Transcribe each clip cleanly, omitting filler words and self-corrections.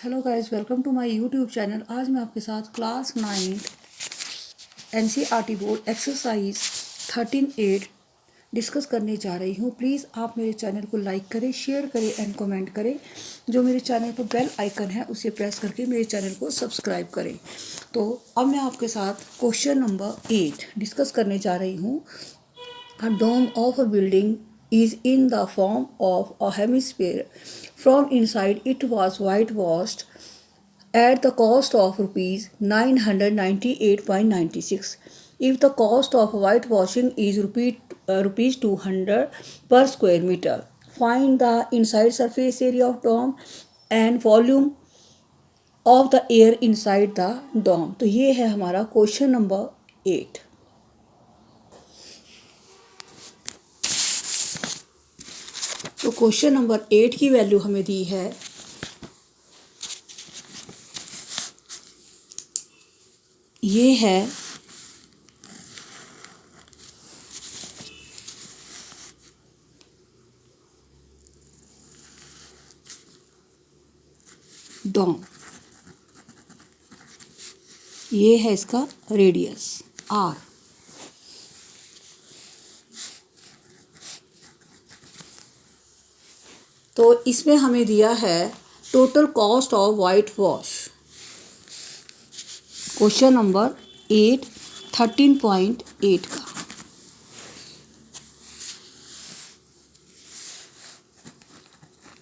Hello guys, welcome to my YouTube channel. आज मैं आपके साथ class 9 NCERT board exercise 13-8 discuss करने जा रही हूँ। प्लीज़ आप मेरे चैनल को लाइक करें, शेयर करें एंड कमेंट करें। जो मेरे चैनल पर बेल आइकन है उसे प्रेस करके मेरे चैनल को सब्सक्राइब करें। तो अब मैं आपके साथ क्वेश्चन नंबर 8 डिस्कस करने जा रही हूँ। A dome of a building is in the form of a hemisphere. From inside, it was whitewashed at the cost of rupees 998.96. If the cost of whitewashing is rupees 200 per square meter, find the inside surface area of dome and volume of the air inside the dome. तो ये है हमारा question number 8। तो question number 8 की value हमें दी है ये है डोम, ये है इसका रेडियस आर। तो इसमें हमें दिया है total cost of white wash. Question number 8 13.8 का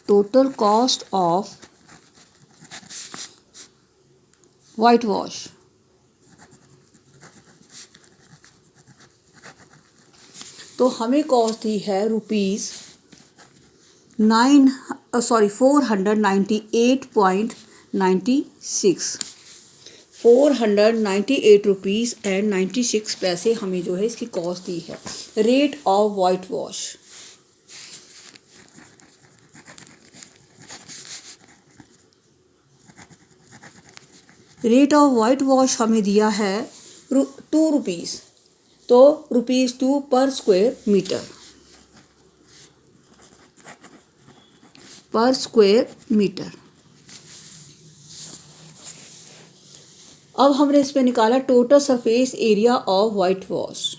total cost of white wash. तो हमें कॉस्ट दी है रुपीज़ 498.96 498 रुपीज़ एंड 96 पैसे हमें जो है इसकी कॉस्ट दी है। Rate of white wash, rate of white wash हमें दिया है 2 रुपीज़। तो रुपीज़ 2 पर स्क्वायर मीटर। अब हमने इसमें निकाला total surface area of white wash.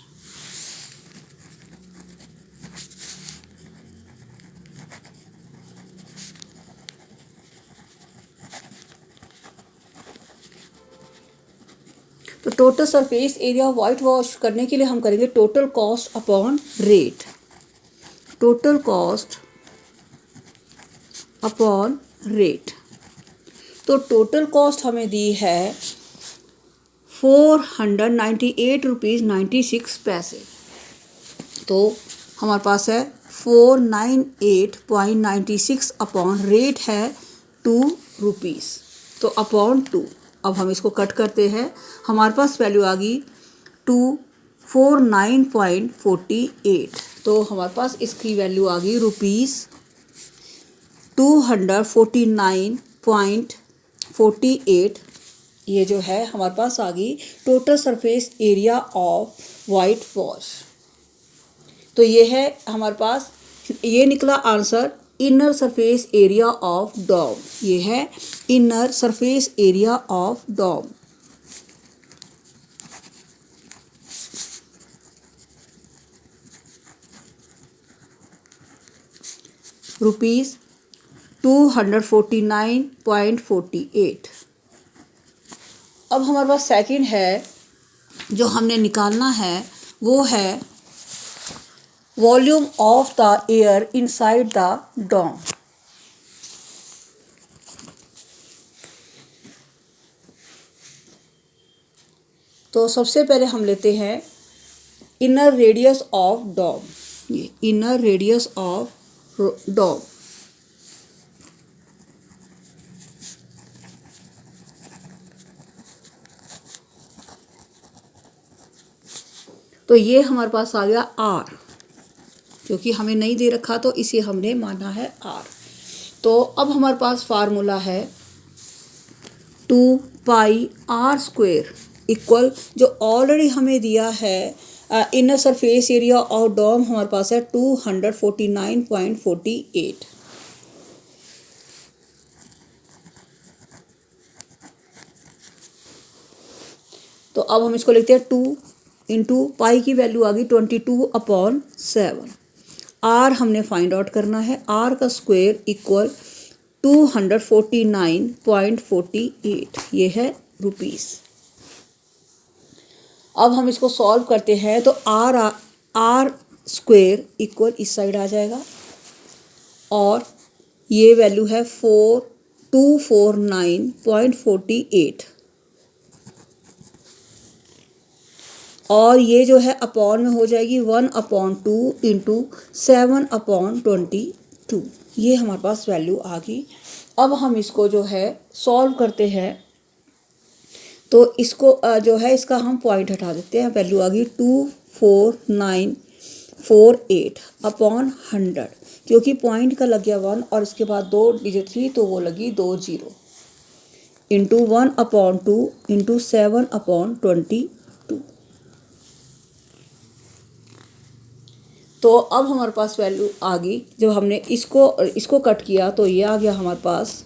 तो total surface area of white wash करने के लिए हम करेंगे total cost upon rate. Total cost upon rate. तो टोटल कॉस्ट हमें दी है 498 रुपीज़ 96 पैसे। तो हमारे पास है 498.96 अपॉन रेट है 2 रुपीज़। तो अपॉन 2। अब हम इसको कट करते हैं, हमारे पास वैल्यू आ गई 249.48। तो हमारे पास इसकी वैल्यू आ गई रुपीज़ 249.48। ये जो है हमारे पास आ गई total surface area of white wash. तो ये है हमारे पास, ये निकला answer inner surface area of dome. ये है inner surface area of dome. Rupees 249.48। अब हमारे पास सेकंड है जो हमने निकालना है, वो है volume of the air inside the dome. तो सबसे पहले हम लेते हैं इनर रेडियस ऑफ डोम। ये इनर रेडियस ऑफ डोम। तो ये हमारे पास आ गया आर, क्योंकि हमें नहीं दे रखा तो इसे हमने माना है आर। तो अब हमारे पास फार्मूला है 2 पाई आर स्क्वायर इक्वल, जो ऑलरेडी हमें दिया है inner surface area of dome हमारे पास है 249.48। तो अब हम इसको लिखते हैं 2 इंटू पाई की वैल्यू आ गई 22/7। आर हमने फाइंड आउट करना है, आर का स्क्वायर इक्वल 249.48, ये है रुपीस। अब हम इसको सॉल्व करते हैं तो आर स्क्वायर इक्वल इस साइड आ जाएगा और ये वैल्यू है 249.48 और ये जो है अपॉन में हो जाएगी 1/2 इंटू 7/22। ये हमारे पास वैल्यू आ गई। अब हम इसको जो है सॉल्व करते हैं तो इसको जो है इसका हम पॉइंट हटा देते हैं। वैल्यू आ गई 24948 अपॉन 100, क्योंकि पॉइंट का लग गया 1 और इसके बाद 2 डिजिट थी तो वो लगी 2 जीरो, इंटू 1/2 इंटू 7/22। तो अब हमारे पास वैल्यू आ गई। जब हमने इसको कट किया तो ये आ गया हमारे पास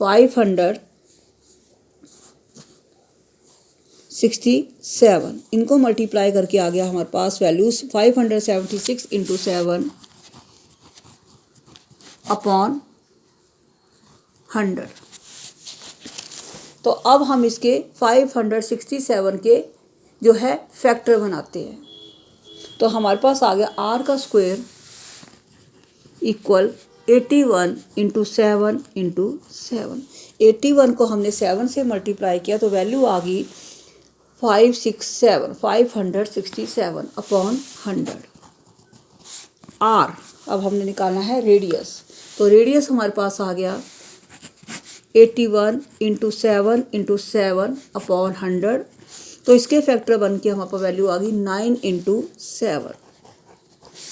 567। इनको मल्टीप्लाई करके आ गया हमारे पास वैल्यूज 576 इंटू 7/100। तो अब हम इसके 567 के जो है फैक्टर बनाते हैं। तो हमारे पास आ गया आर का स्क्वायर इक्वल 81 इंटू 7 इंटू 7। 81 को हमने 7 से मल्टीप्लाई किया तो वैल्यू आ गई 567 अपॉन 100। आर अब हमने निकालना है रेडियस, तो रेडियस हमारे पास आ गया 81 इंटू 7 अपॉन 100। तो इसके फैक्टर बन के हमारे पास वैल्यू आ गई 9 इंटू 7,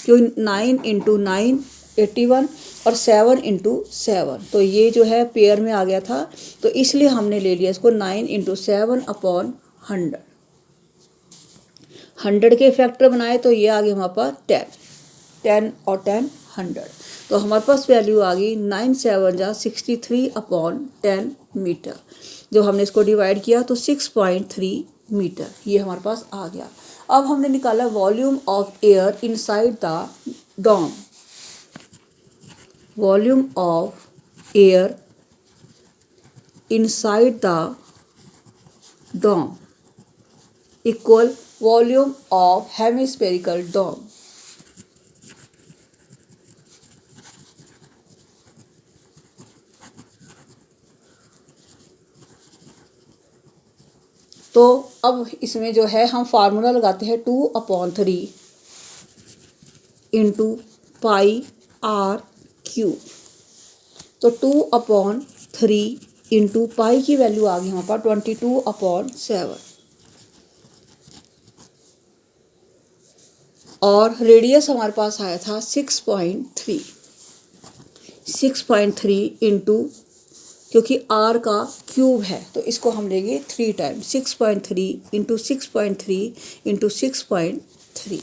क्यों 9 इंटू 9 81 और 7 इंटू 7, तो ये जो है पेयर में आ गया था तो इसलिए हमने ले लिया इसको 9 इंटू 7 अपॉन 100। 100 के फैक्टर बनाए तो ये आ गया हमारे पास 10 और 10 100। तो हमारे पास वैल्यू आ गई 9 7 जा 63 अपॉन 10 मीटर। जब हमने इसको डिवाइड किया तो 6.3 मीटर ये हमारे पास आ गया। अब हमने निकाला volume of air inside the dome. Volume of air inside the dome equal volume of hemispherical dome. तो अब इसमें जो है हम फार्मूला लगाते हैं 2/3 इंटू पाई आर क्यूब। तो 2/3 इंटू पाई की वैल्यू आ गई हमारे पास 22/7 और रेडियस हमारे पास आया था 6.3 इंटू, क्योंकि आर का क्यूब है तो इसको हम लेंगे 3 टाइम 6.3 इंटू 6.3 इंटू 6.3।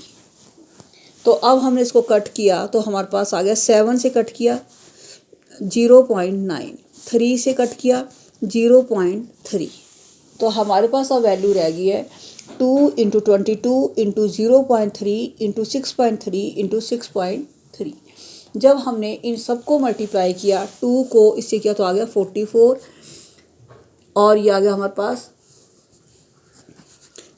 तो अब हमने इसको कट किया तो हमारे पास आ गया 7 से कट किया 0.9, 3 से कट किया 0.3। तो हमारे पास अब वैल्यू रह गई है 2 इंटू 22 इंटू 0.3 इंटू 6.3 इंटू 6.3। जब हमने इन सबको मल्टीप्लाई किया 2 को इससे किया तो आ गया 44 और ये आ गया हमारे पास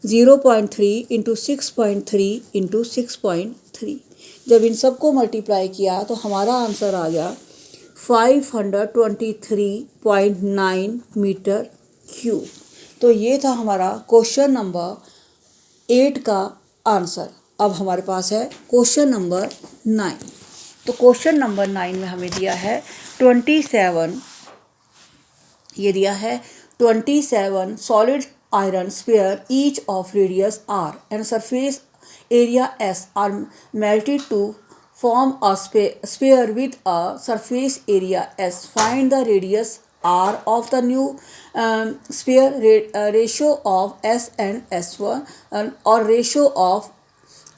0.3 इंटू 6.3 इंटू 6.3। जब इन सबको मल्टीप्लाई किया तो हमारा आंसर आ गया 523.9 मीटर क्यूब। तो ये था हमारा क्वेश्चन नंबर 8 का आंसर। अब हमारे पास है क्वेश्चन नंबर 9। तो क्वेश्चन नंबर 9 में हमें दिया है 27, ये दिया है 27 solid iron sphere each of radius r and surface area s are melted to form a sphere with a surface area s. Find the radius r of the new sphere. Ratio of s and s1 or ratio of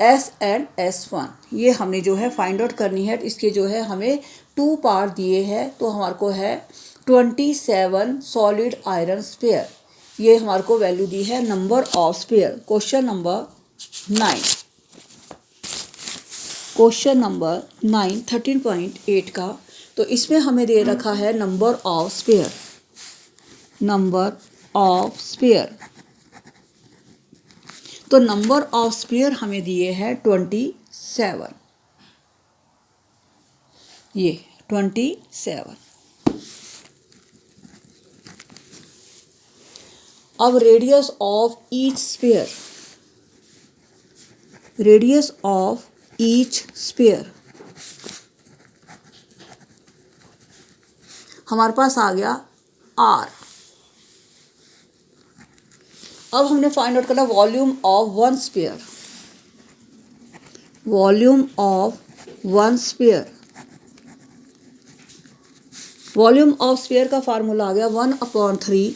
S and S1, ये हमने जो है find out करनी है। इसके जो है हमें 2 पार्ट दिए हैं, तो हमारे को है 27 सॉलिड आयरन स्फीयर। ये हमारे को वैल्यू दी है number of sphere. Question number 9 13.8 का, तो इसमें हमें दे रखा है नंबर ऑफ स्फीयर। तो नंबर ऑफ स्फीयर हमें दिए हैं 27, ये 27। अब रेडियस ऑफ ईच स्फीयर हमारे पास आ गया R। अब हमने फाइंड आउट करना volume of one sphere. Volume of sphere का फार्मूला आ गया 1/3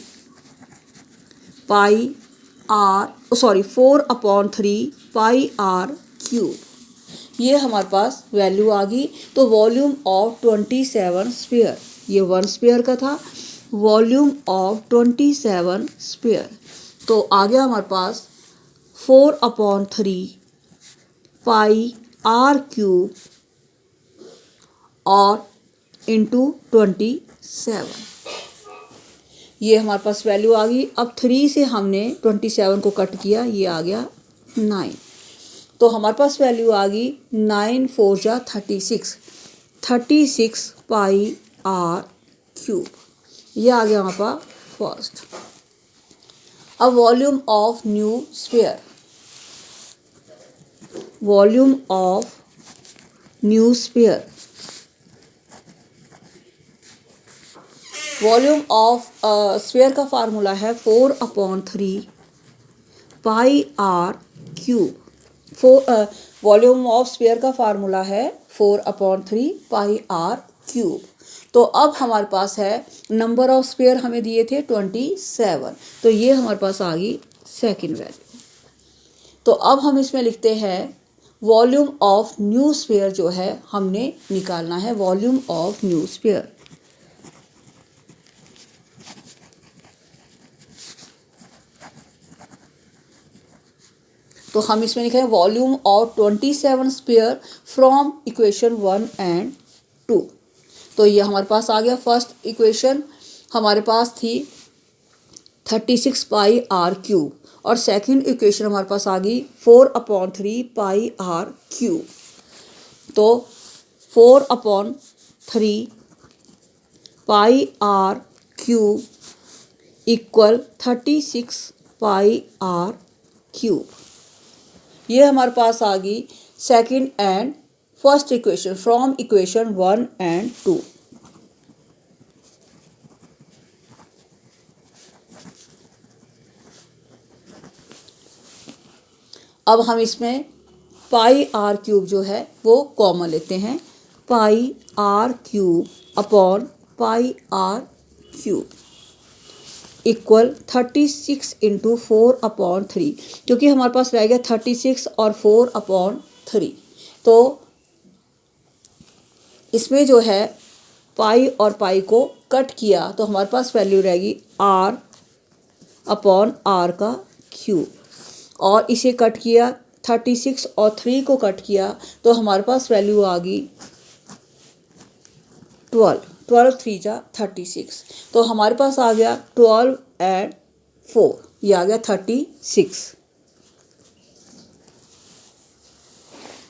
पाई आर 4/3 पाई आर क्यूब। ये हमारे पास वैल्यू आ गई। तो वॉल्यूम ऑफ 27 स्फीयर, ये 1 स्फीयर का था, वॉल्यूम ऑफ 27 स्फीयर, तो आ गया हमारे पास 4/3 पाई आर क्यूब और इंटू 27। ये हमारे पास वैल्यू आ गई। अब 3 से हमने 27 को कट किया, ये आ गया 9। तो हमारे पास वैल्यू आ गई 9 4 जा 36 पाई आर क्यूब। ये आ गया हमारे पास फर्स्ट। अब volume of new sphere. Volume of sphere का फार्मूला है 4/3 pi R cube. Volume of sphere का फार्मूला है 4/3 पाई आर क्यूब। तो अब हमारे पास है नंबर ऑफ स्फीयर हमें दिए थे 27, तो ये हमारे पास आ गई सेकेंड वैल्यू। तो अब हम इसमें लिखते हैं वॉल्यूम ऑफ न्यू स्फीयर जो है हमने निकालना है, वॉल्यूम ऑफ न्यू स्फीयर। तो हम इसमें लिखें volume of 27 sphere from equation 1 and 2। तो ये हमारे पास आ गया। फर्स्ट इक्वेशन हमारे पास थी 36 पाई आर क्यूब और सेकंड इक्वेशन हमारे पास आ गई 4/3 पाई आर क्यूब। तो 4/3 pi R cube equal 36 pi R cube. ये हमारे पास आ गई second and first equation from equation 1 and 2। अब हम इसमें पाई आर क्यूब जो है वो कॉमन लेते हैं। Pi R cube upon pi R cube equal 36 into 4/3, क्योंकि हमारे पास रह गया 36 और 4/3। तो इसमें जो है पाई और पाई को कट किया तो हमारे पास वैल्यू रहेगी r अपॉन r का क्यूब, और इसे कट किया 36 और 3 को कट किया तो हमारे पास वैल्यू आ गई 12 3 जा 36। तो हमारे पास आ गया 12 एंड 4, ये आ गया 36।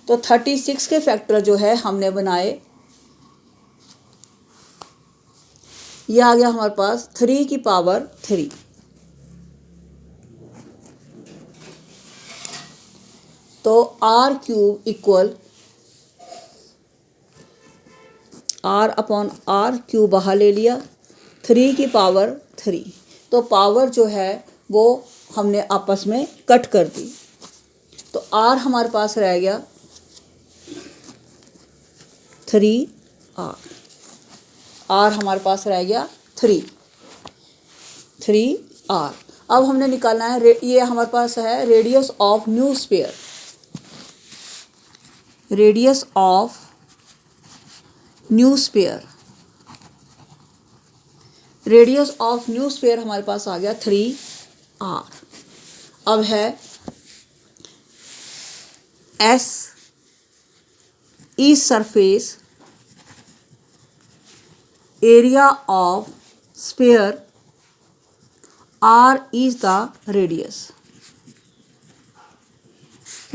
तो 36 के फैक्टर जो है हमने बनाए, ये आ गया हमारे पास 3 की पावर 3। तो r cube equal r upon r cube बाहर ले लिया, 3 की पावर 3। तो पावर जो है वो हमने आपस में कट कर दी, तो r हमारे पास रह गया 3r। r हमारे पास रह गया 3r। अब हमने निकालना है ये हमारे पास है radius of new sphere. Radius of new sphere, radius of new sphere हमारे पास आ गया 3r। अब है S is surface area of sphere, R is the radius।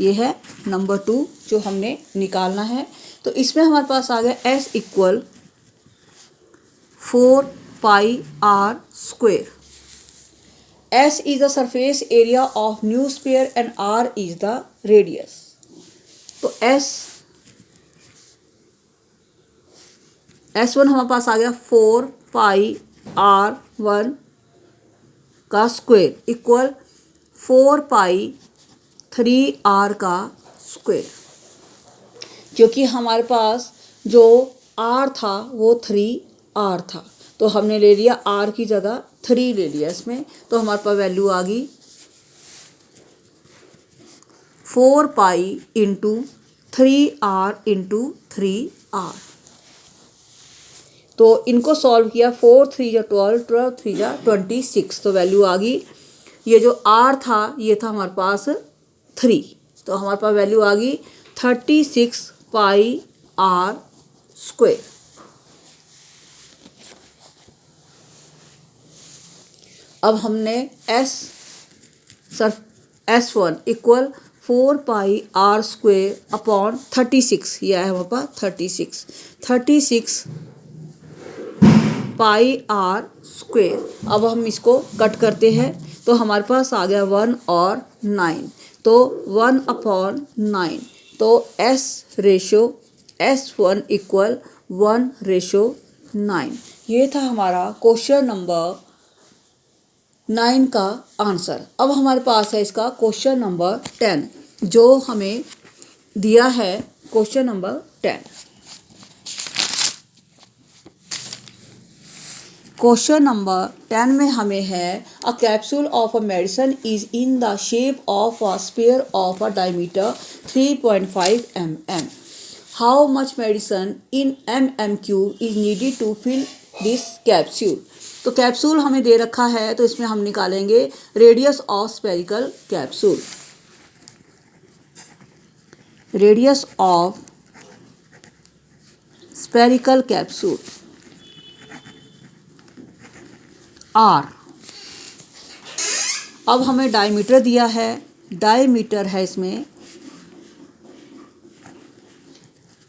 ये है नंबर 2 जो हमने निकालना है। तो इसमें हमारे पास आ गया S equal 4πr²। S is the surface area of new sphere and R is the radius। तो S1 हमारे पास आ गया 4πr1 का स्क्वायर इक्वल 4π3r का स्क्वायर, क्योंकि हमारे पास जो r था वो 3r था, तो हमने ले लिया r की जगह 3 ले लिया इसमें। तो हमारे पास वैल्यू आ गई 4π इंटू 3r इंटू 3r। तो इनको सॉल्व किया, 4 3 जा 12, 12 3 जा 26, तो वैल्यू आ गई। ये जो r था ये था हमारे पास 3, तो हमारे पास वैल्यू आ गई 36πr²। अब हमने S1 इक्वल 4πr² अपॉन 36, यह है हमारे पास 36πr²। अब हम इसको कट करते हैं तो हमारे पास आ गया 1 और 9, तो 1/9, तो S1 इक्वल 1/9। ये था हमारा क्वेश्चन नंबर 9 का आंसर। अब हमारे पास है इसका क्वेश्चन नंबर 10 जो हमें दिया है। क्वेश्चन नंबर 10, क्वेश्चन नंबर 10 में हमें है a capsule of a medicine is in the shape of a sphere of a diameter 3.5 mm। How much medicine in mm³ is needed to fill this capsule. तो capsule हमें दे रखा है, तो इसमें हम निकालेंगे radius of spherical capsule. Radius of spherical capsule R। अब हमें डायमीटर दिया है, डायमीटर है इसमें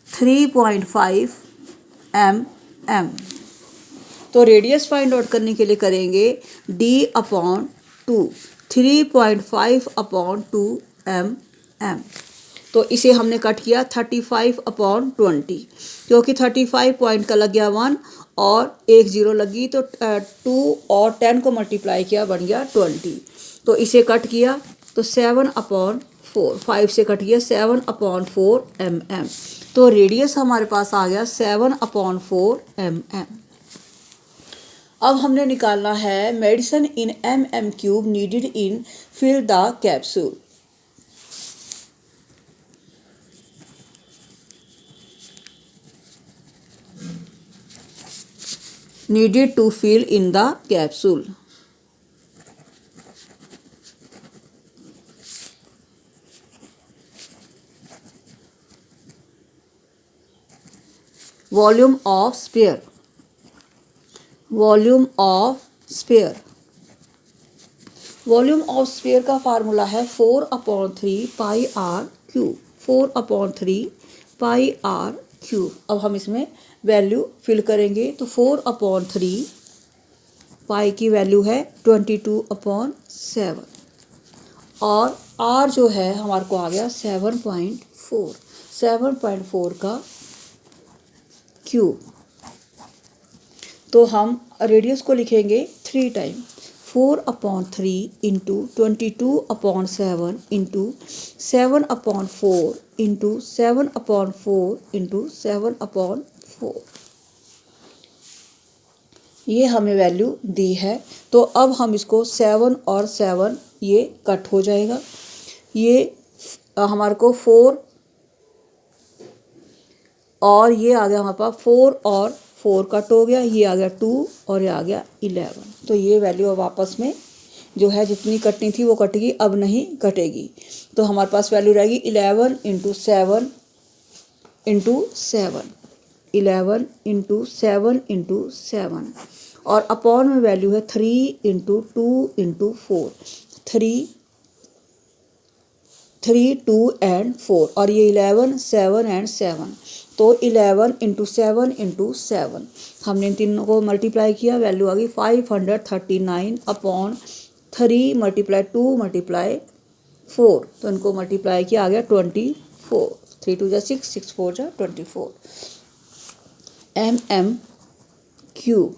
3.5 mm। तो रेडियस फाइंड आउट करने के लिए करेंगे D/2, 3.5/2 mm। तो इसे हमने कट किया 35/20, क्योंकि 35 पॉइंट का लग गया 1 और एक 0 लगी, तो 2 और 10 को मल्टीप्लाई किया बन गया 20। तो इसे कट किया तो 7/4, 5 से कट गया 7/4 mm। तो रेडियस हमारे पास आ गया 7/4 mm। अब हमने निकालना है medicine in mm³ needed in fill the capsule. Needed to fill in the capsule. Volume of sphere, volume of sphere. Volume of sphere का फार्मूला है 4/3πr³, 4/3πr³। अब हम इसमें वैल्यू फिल करेंगे, तो 4/3 पाई की वैल्यू है 22/7 और r जो है हमारे को आ गया 7.4, 7.4 का क्यूब। तो हम रेडियस को लिखेंगे 3 time, 4/3 into 22/7 into 7/4 into 7/4 into 7/4। ये हमें वैल्यू दी है। तो अब हम इसको 7 और 7 ये कट हो जाएगा। ये हमारे को 4 और ये आ गया हमारे पास 4 और 4 कट हो गया, ये आ गया 2 और ये आ गया 11। तो ये वैल्यू अब आपस में जो है जितनी कटनी थी वो कटेगी, अब नहीं कटेगी। तो हमारे पास वैल्यू रहेगी 11 इंटू 7 इंटू 7, 11 इंटू 7 इंटू 7, और अपॉन में वैल्यू है 3 इंटू 2 इंटू 4, 3 2 एंड 4, और ये 11 7 एंड 7। तो 11 इंटू 7 इंटू 7, हमने इन तीनों को मल्टीप्लाई किया, वैल्यू आ गई 539 अपॉन 3 मल्टीप्लाई 2 मल्टीप्लाई 4, तो इनको मल्टीप्लाई किया आ गया 24, 3 2 जा 6, 6 4 जा 24 mm³।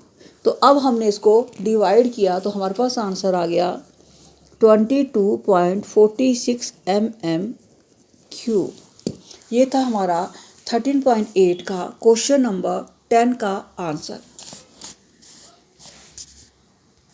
तो अब हमने इसको डिवाइड किया तो हमारे पास आंसर आ गया 22.46 mm³। ये था हमारा 13.8 का क्वेश्चन नंबर 10 का आंसर।